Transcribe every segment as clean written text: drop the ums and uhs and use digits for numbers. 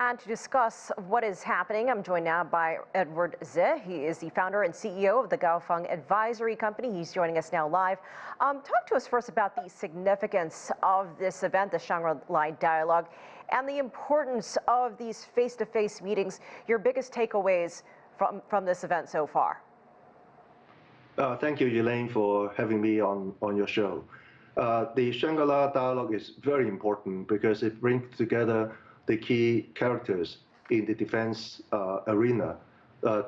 And to discuss what is happening, I'm joined now by Edward Tse. He is the founder and CEO of the Gaofeng Advisory Company. He's joining us now live. Talk to us first about the significance of this event, the Shangri Dialogue, and the importance of these face-to-face meetings. Your biggest takeaways from this event so far? Thank you, Elaine, for having me on your show. The Shangri Dialogue is very important because it brings together the key characters in the defense arena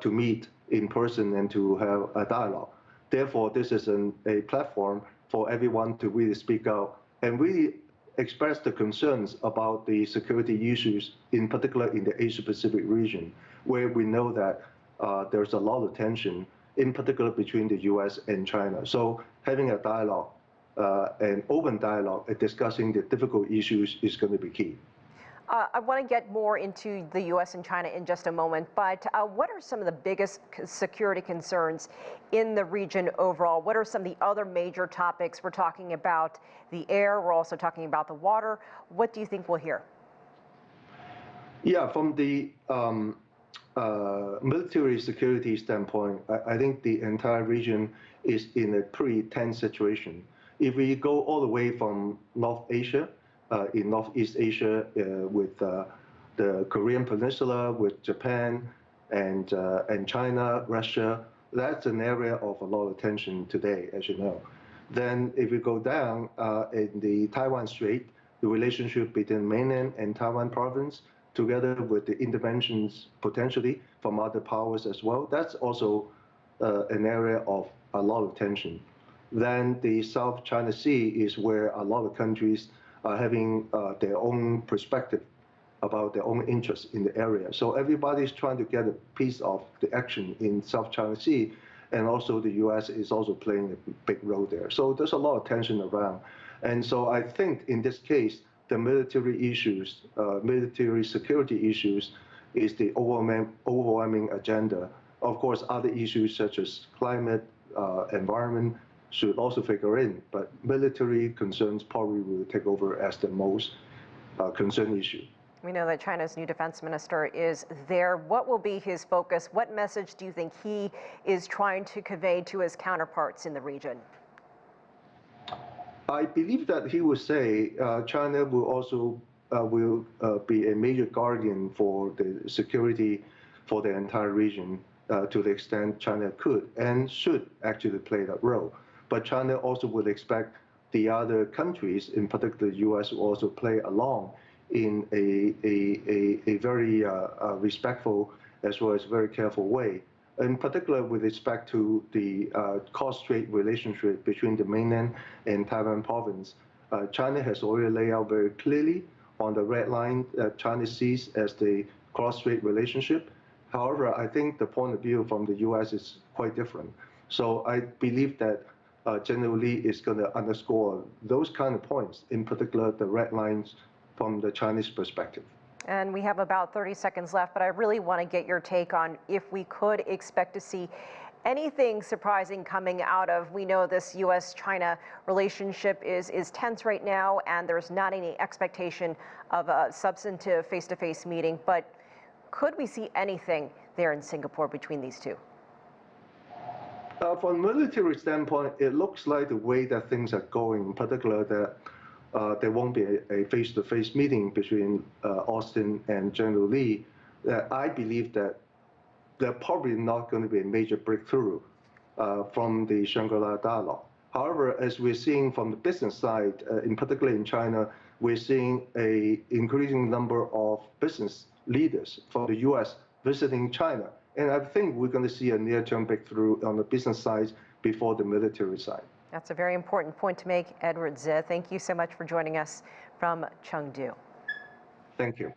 to meet in person and to have a dialogue. Therefore, this is a platform for everyone to really speak out and really express the concerns about the security issues, in particular in the Asia-Pacific region, where we know that there's a lot of tension, in particular between the US and China. So having a dialogue, an open dialogue, discussing the difficult issues is going to be key. I want to get more into the U.S. and China in just a moment, but what are some of the biggest security concerns in the region overall? What are some of the other major topics? We're talking about the air, we're also talking about the water. What do you think we'll hear? Yeah, from the military security standpoint, I think the entire region is in a pretty tense situation. If we go all the way from North Asia, in Northeast Asia with the Korean Peninsula, with Japan and China, Russia, that's an area of a lot of tension today, as you know. Then if we go down in the Taiwan Strait, the relationship between mainland and Taiwan province, together with the interventions potentially from other powers as well, that's also an area of a lot of tension. Then the South China Sea is where a lot of countries are having their own perspective about their own interests in the area. So everybody's trying to get a piece of the action in South China Sea, and also the US is also playing a big role there. So there's a lot of tension around. And so I think in this case, the military issues, military security issues is the overwhelming agenda. Of course, other issues such as climate, environment, should also figure in, but military concerns probably will take over as the most concerned issue. We know that China's new defense minister is there. What will be his focus? What message do you think he is trying to convey to his counterparts in the region? I believe that he will say China will also be a major guardian for the security for the entire region to the extent China could and should actually play that role. But China also would expect the other countries, in particular the US, will also play along in a very respectful as well as very careful way. In particular with respect to the cross-strait relationship between the mainland and Taiwan province, China has already laid out very clearly on the red line that China sees as the cross-strait relationship. However, I think the point of view from the US is quite different. So I believe that General Lee is going to underscore those kind of points, in particular the red lines from the Chinese perspective. And we have about 30 seconds left, but I really want to get your take on if we could expect to see anything surprising coming out of, we know this US-China relationship is tense right now, and there's not any expectation of a substantive face-to-face meeting, but could we see anything there in Singapore between these two? From a military standpoint, it looks like the way that things are going, in particular that there won't be a face-to-face meeting between Austin and General Lee. I believe that there's probably not going to be a major breakthrough from the Shangri-La dialogue. However, as we're seeing from the business side, in particular in China, we're seeing an increasing number of business leaders from the US visiting China. And I think we're going to see a near-term breakthrough on the business side before the military side. That's a very important point to make, Edward Tse. Thank you so much for joining us from Chengdu. Thank you.